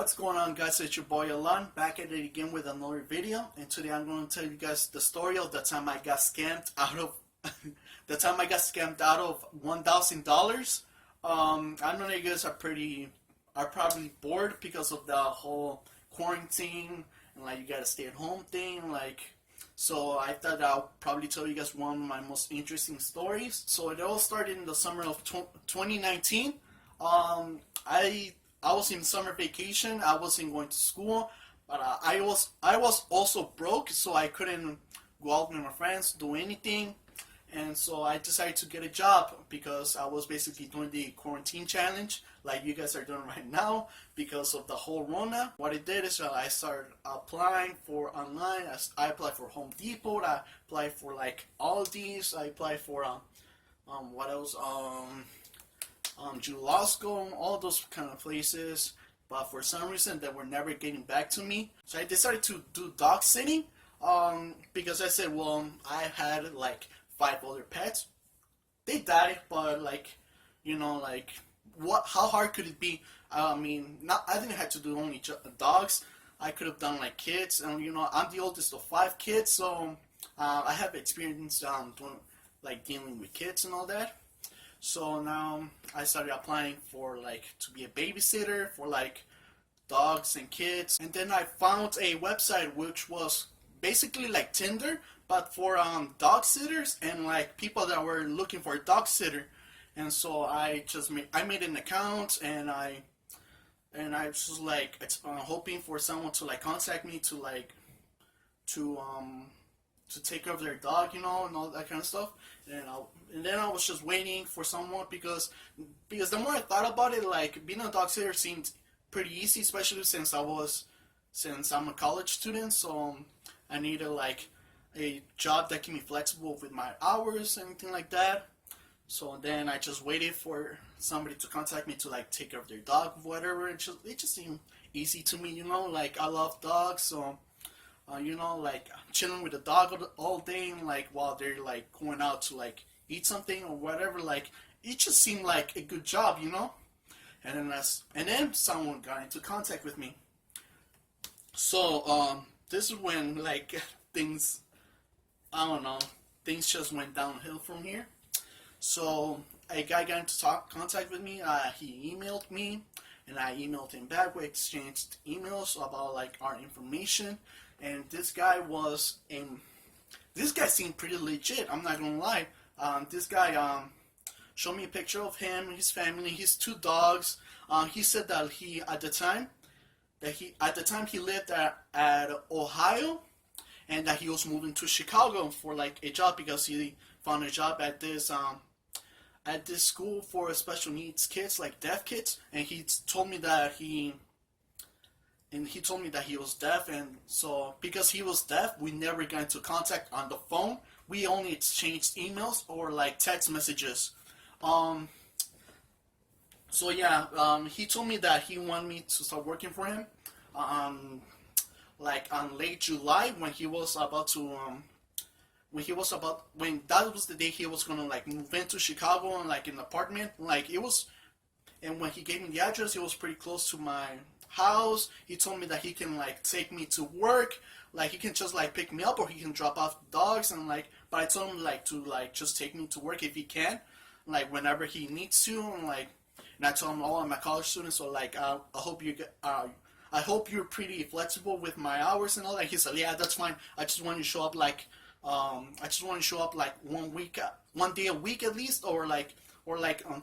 What's going on, guys? It's your boy Alan back at it again with another video, and today I'm going to tell you guys the story of the time I got scammed out of $1,000. I know you guys are probably bored because of the whole quarantine and like you gotta stay at home thing. So I thought I'll probably tell you guys one of my most interesting stories. So it all started in the summer of 2019. I was in summer vacation. I wasn't going to school, but I was also broke, so I couldn't go out with my friends, do anything, and so I decided to get a job because I was basically doing the quarantine challenge, like you guys are doing right now, because of the whole Rona. What I did is I started applying for online. I applied for Home Depot. I applied for like Aldi's. I applied for what else? Julasco, all those kind of places, but for some reason they were never getting back to me. So I decided to do dog sitting, because I said, well, I had like 5 other pets. They died, but how hard could it be? I didn't have to do only dogs. I could have done like kids, and I'm the oldest of 5 kids, so I have experience dealing with kids and all that. So now I started applying for to be a babysitter for dogs and kids. And then I found a website which was basically like Tinder, but for dog sitters and people that were looking for a dog sitter. And so I made an account, and I was just hoping for someone to contact me to take care of their dog, and all that kind of stuff. And then I was just waiting for someone because the more I thought about it, being a dog sitter seemed pretty easy, especially since I'm a college student. So I needed a job that can be flexible with my hours and anything like that. So then I just waited for somebody to contact me to take care of their dog, whatever. It just seemed easy to me, I love dogs, so. Chilling with the dog all day, while they're going out to eat something or whatever, it just seemed like a good job, And then someone got into contact with me. So this is when things, I don't know, things just went downhill from here. So a guy got into contact with me. He emailed me, and I emailed him back. We exchanged emails about our information. And this guy seemed pretty legit. I'm not gonna lie. This guy showed me a picture of him, his family, his 2 dogs. He said that at the time he lived at Ohio, and that he was moving to Chicago for a job because he found a job at this school for special needs kids, deaf kids. And he told me that he was deaf, and so because he was deaf, we never got into contact on the phone. We only exchanged emails or text messages. He told me that he wanted me to start working for him, on late July, when that was the day he was gonna move into Chicago and an apartment. And when he gave me the address, it was pretty close to my house. He told me that he can take me to work, he can just pick me up, or he can drop off the dogs, and but I told him to just take me to work if he can, whenever he needs to, and I told him, I'm a college student, so I hope you're pretty flexible with my hours and all that. He said, yeah, that's fine. I just want you to show up one day a week at least, or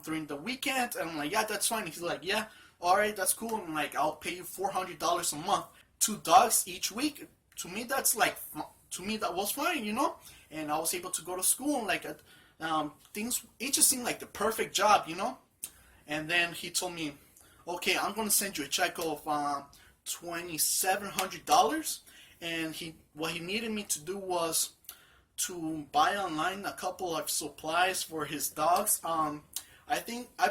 during the weekend. And I'm like, yeah, that's fine. He's like, yeah, alright, that's cool. And I'll pay you $400 a month, 2 dogs each week. To me, that was fine, And I was able to go to school, things. It just seemed like the perfect job, And then he told me, okay, I'm gonna send you a check of $2,700. And what he needed me to do was to buy online a couple of supplies for his dogs. I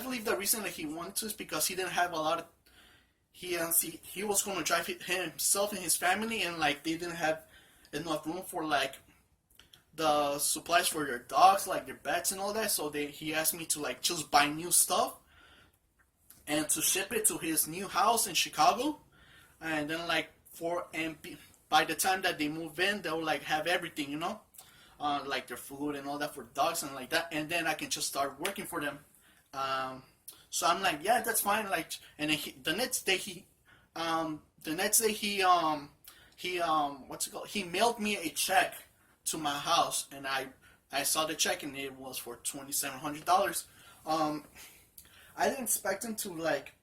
believe the reason that he wanted to is because he didn't have a lot of. He was going to drive himself and his family, and they didn't have enough room for the supplies for their dogs, their beds and all that. So he asked me to just buy new stuff and to ship it to his new house in Chicago. and then like by the time that they move in, they'll like have everything, like their food and all that for dogs and like that, and then I can just start working for them. Um, so I'm like, yeah, that's fine. Like, and then the next day what's it called? He mailed me a check to my house, and I saw the check, and it was for $2,700. Um, I didn't expect him to like.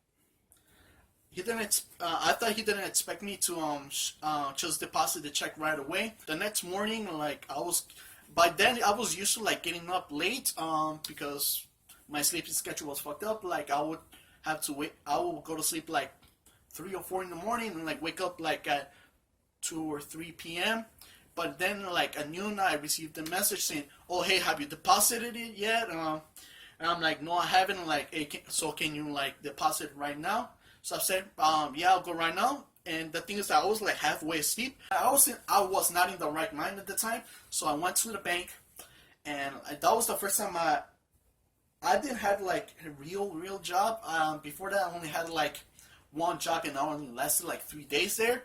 He didn't. I thought he didn't expect me to just deposit the check right away. The next morning, like by then I was used to like getting up late because my sleeping schedule was fucked up. Like I would have to wait. I would go to sleep like 3 or 4 in the morning and like wake up like at 2 or 3 p.m. But then like at noon I received a message saying, "Oh hey, have you deposited it yet?" And I'm like, "No, I haven't." Like, hey, so can you like deposit right now? So I said, "Yeah, I'll go right now." And the thing is that I was like halfway asleep. I was not in the right mind at the time. So I went to the bank, and that was the first time I didn't have like a real job. Before that, I only had like one job, and I only lasted like 3 days there.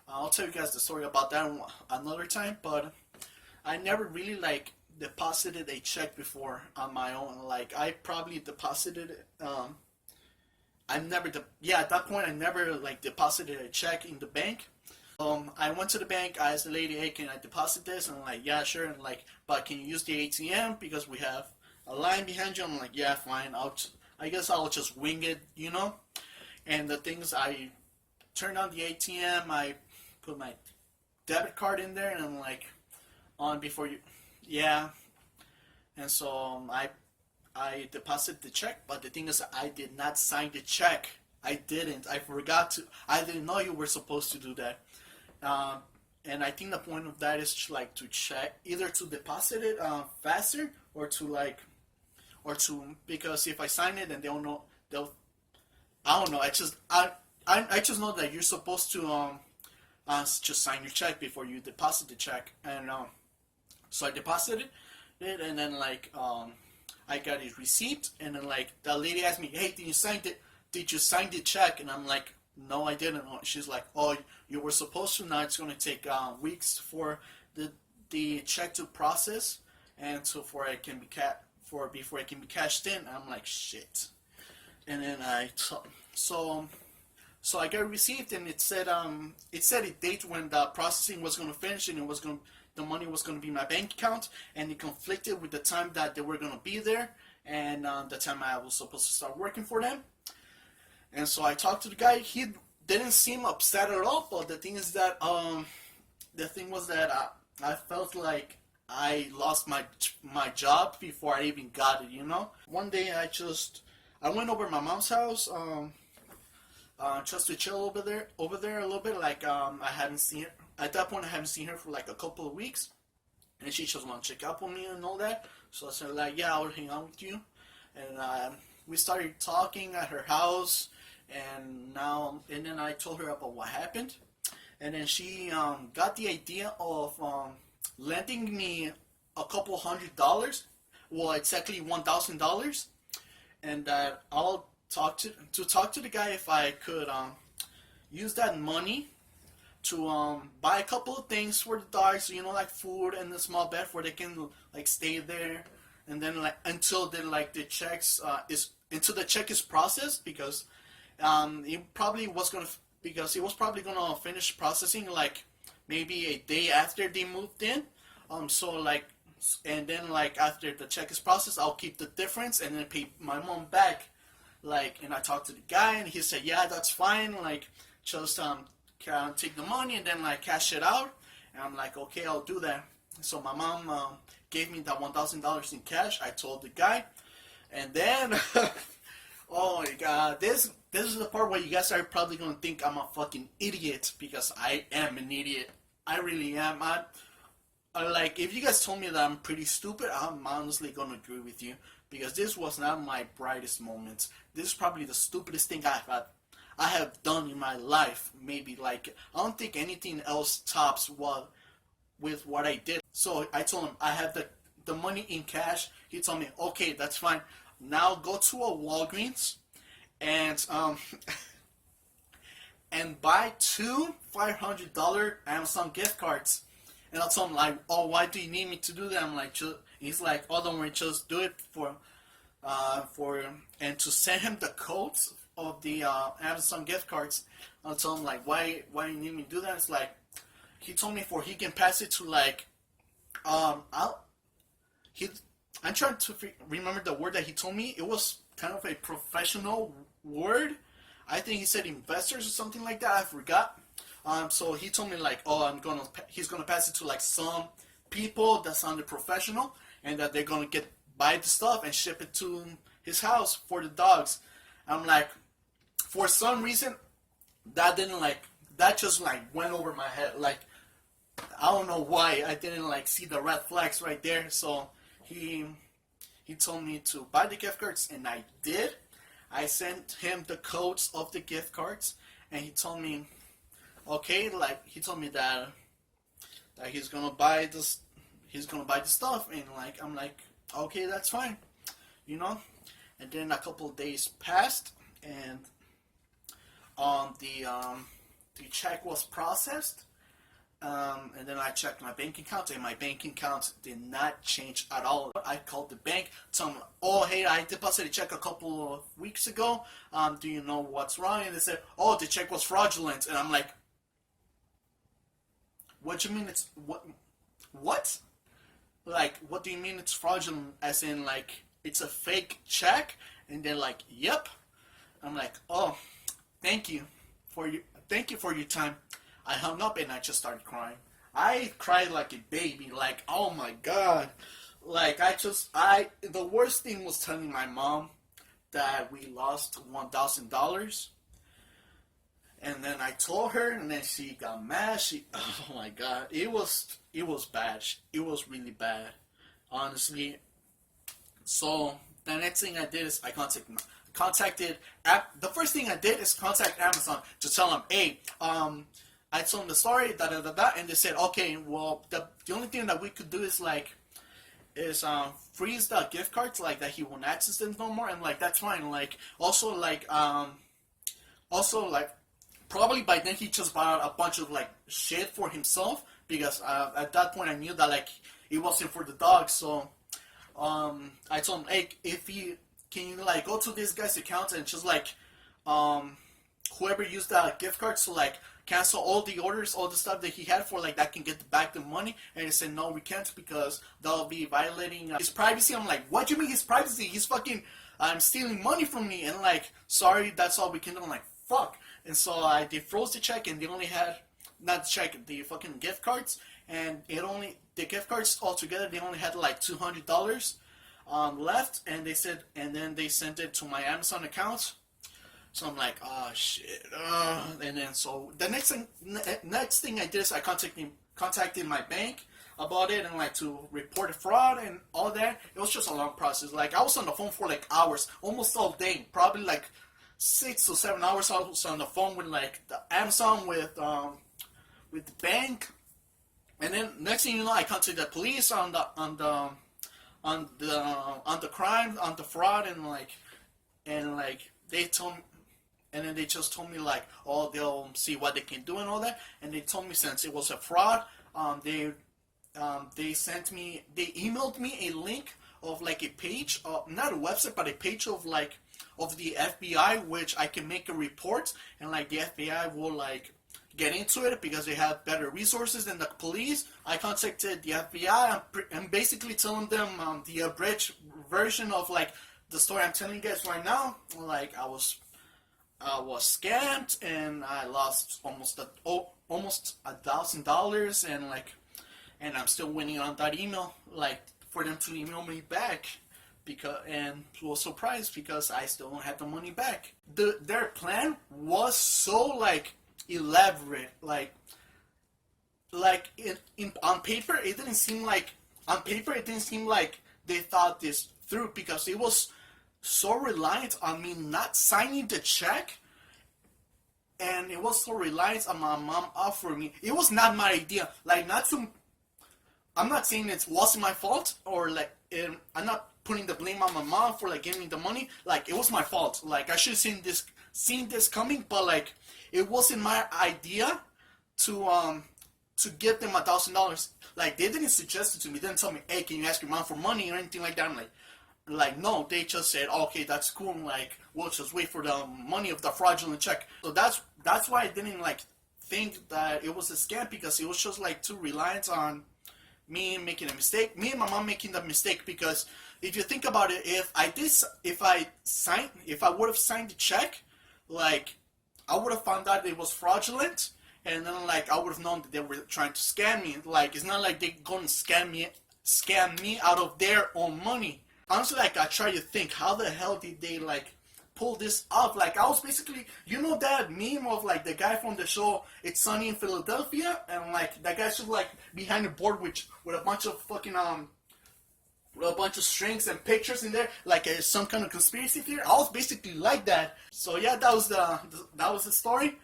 I'll tell you guys the story about that another time. But I never really like deposited a check before on my own. Like I probably deposited it. At that point I never like deposited a check in the bank. I went to the bank. I asked the lady, "Hey, can I deposit this?" And I'm like, "Yeah, sure." And like, "But can you use the ATM because we have a line behind you?" I'm like, "Yeah, fine. I guess I'll just wing it." And the things I turned on the ATM, I put my debit card in there, and I'm like, "On before you," yeah. And so I deposited the check, but the thing is, I did not sign the check. I didn't. I forgot to. I didn't know you were supposed to do that. Um, and I think the point of that is like to check, either to deposit it faster, or to because if I sign it and they'll know they'll. I don't know. I just know that you're supposed to just sign your check before you deposit the check, and so I deposited it, and then like I got a receipt, and then like the lady asked me, "Hey, did you sign the check?" And I'm like, "No, I didn't." She's like, "Oh, you were supposed to. Now it's gonna take weeks for the check to process, and so for it can be before it can be cashed in." And I'm like, "Shit." And then so so I got a receipt, and it said a date when the processing was gonna finish, and the money was gonna be in my bank account, and it conflicted with the time that they were gonna be there, and the time I was supposed to start working for them. And so I talked to the guy. He didn't seem upset at all, but the thing is that the thing was that I felt like I lost my job before I even got it. One day I went over to my mom's house just to chill over there a little bit. Like I hadn't seen her at that point. I haven't seen her for like a couple of weeks, and she just wanted to check up on me and all that. So I said like, "Yeah, I'll hang out with you," and we started talking at her house, and then I told her about what happened, and then she got the idea of lending me a couple $100. Well, exactly $1,000, and that I'll talk to the guy if I could use that money to buy a couple of things for the dogs, like food and a small bed where they can like stay there, and then like until the checks is until the check is processed, because it was probably gonna finish processing like maybe a day after they moved in. So like, and then like after the check is processed, I'll keep the difference and then pay my mom back. Like, and I talked to the guy, and he said, "Yeah, that's fine. Like, just take the money and then like cash it out." And I'm like, "Okay, I'll do that." So my mom gave me that $1,000 in cash. I told the guy, and then oh my god, this is the part where you guys are probably gonna think I'm a fucking idiot, because I am an idiot. I really am. Like, if you guys told me that I'm pretty stupid, I'm honestly gonna agree with you, because this was not my brightest moments. This is probably the stupidest thing I have done in my life. Maybe like I don't think anything else tops with what I did. So I told him I have the money in cash. He told me, "Okay, that's fine. Now go to a Walgreens and and buy two $500 Amazon gift cards. And I told him like, oh, why do you need me to do that? I'm like, he's like, oh, don't worry, just do it for and to send him the codes of the Amazon gift cards. I told him like, why you need me to do that? It's like, he told me for he can pass it to like, I'll he. I'm trying to remember the word that he told me. It was kind of a professional word. I think he said investors or something like that. I forgot. So he told me like, oh, he's gonna pass it to like some people that sounded professional, and that they're gonna buy the stuff and ship it to his house for the dogs. I'm like, for some reason, that just like went over my head. Like, I don't know why I didn't like see the red flags right there. So he told me to buy the gift cards, and I did. I sent him the codes of the gift cards, and he told me, okay, like he told me that he's gonna buy this, he's gonna buy the stuff, and like I'm like, okay, that's fine, you know. And then a couple of days passed, and the check was processed. And then I checked my bank account, and my bank account did not change at all. I called the bank, told them, oh, hey, I deposited a check a couple of weeks ago. Do you know what's wrong? And they said, oh, the check was fraudulent. And I'm like, what do you mean it's, what? Like, what do you mean it's fraudulent? As in, like, it's a fake check? And they're like, yep. I'm like, oh, thank you for your time. I hung up and I just started crying. I cried like a baby, like, oh my god. Like, the worst thing was telling my mom that we lost $1,000. And then I told her, and then she got mad. Oh my god, it was bad. It was really bad, honestly. So the next thing I did is I contacted. The first thing I did is contact Amazon to tell them, hey, I told them the story, and they said, okay, well, the only thing that we could do is freeze the gift cards, like that he won't access them no more, and like that's fine. Like also probably by then he just bought a bunch of like shit for himself, because at that point I knew that like it wasn't for the dog. So I told him, hey, can you like go to this guy's account and just like whoever used the gift cards to like cancel all the orders, all the stuff that he had for like that can get back the money. And he said, no, we can't, because that'll be violating his privacy. I'm like, what do you mean his privacy? He's fucking stealing money from me. And like, sorry, that's all we can do. I'm like, fuck. And so they froze the check, and they only had, not the check, the fucking gift cards. And the gift cards altogether, they only had like $200 left. And they said, and then they sent it to my Amazon account. So I'm like, oh shit. And then so the next thing I did is I contacted my bank about it, and like to report a fraud and all that. It was just a long process. Like I was on the phone for like hours, almost all day, probably like 6 to 7 hours. I was on the phone with like the Amazon, with the bank, and then next thing you know, I contacted the police on the crime, on the fraud, and like they told me. And then they just told me like, oh, they'll see what they can do and all that. And they told me since it was a fraud, they emailed me a link of like a page, not a website, but a page of the FBI, which I can make a report, and like the FBI will like get into it because they have better resources than the police. I contacted the FBI. I'm basically telling them the abridged version of like the story I'm telling you guys right now. Like I was scammed, and I lost almost $1,000, and I'm still waiting on that email, like for them to email me back, and was surprised because I still don't have the money back. Their plan was so like elaborate, on paper it didn't seem like they thought this through, because it was so reliant on me not signing the check, and it was so reliant on my mom offering me. It was not my idea. Like, I'm not saying it wasn't my fault, or like, I'm not putting the blame on my mom for like giving me the money. Like, it was my fault. Like, I should have seen seen this coming, but like it wasn't my idea to give them $1,000. Like they didn't suggest it to me. They didn't tell me, hey, can you ask your mom for money or anything like that. I'm like no, they just said, oh, okay, that's cool. And like we'll just wait for the money of the fraudulent check. So that's why I didn't like think that it was a scam, because it was just like too reliant on me making a mistake, me and my mom making the mistake. Because if you think about it, if I would have signed the check, like I would have found out it was fraudulent, and then like I would have known that they were trying to scam me. Like it's not like they're gonna scam me out of their own money. Honestly, like I try to think, how the hell did they like pull this off? Like I was basically, you know that meme of like the guy from the show It's Sunny in Philadelphia, and like that guy's just like behind a board with a bunch of fucking with a bunch of strings and pictures in there, like some kind of conspiracy theory. I was basically like that. So yeah, that was the story.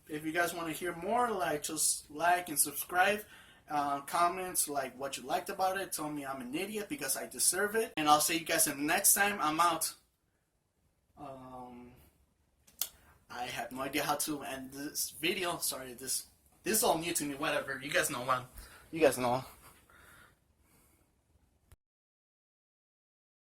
If you guys want to hear more, like just like and subscribe. Comments like what you liked about it. Tell me I'm an idiot because I deserve it. And I'll see you guys in the next time. I'm out. I have no idea how to end this video. Sorry, this is all new to me. Whatever. You guys know.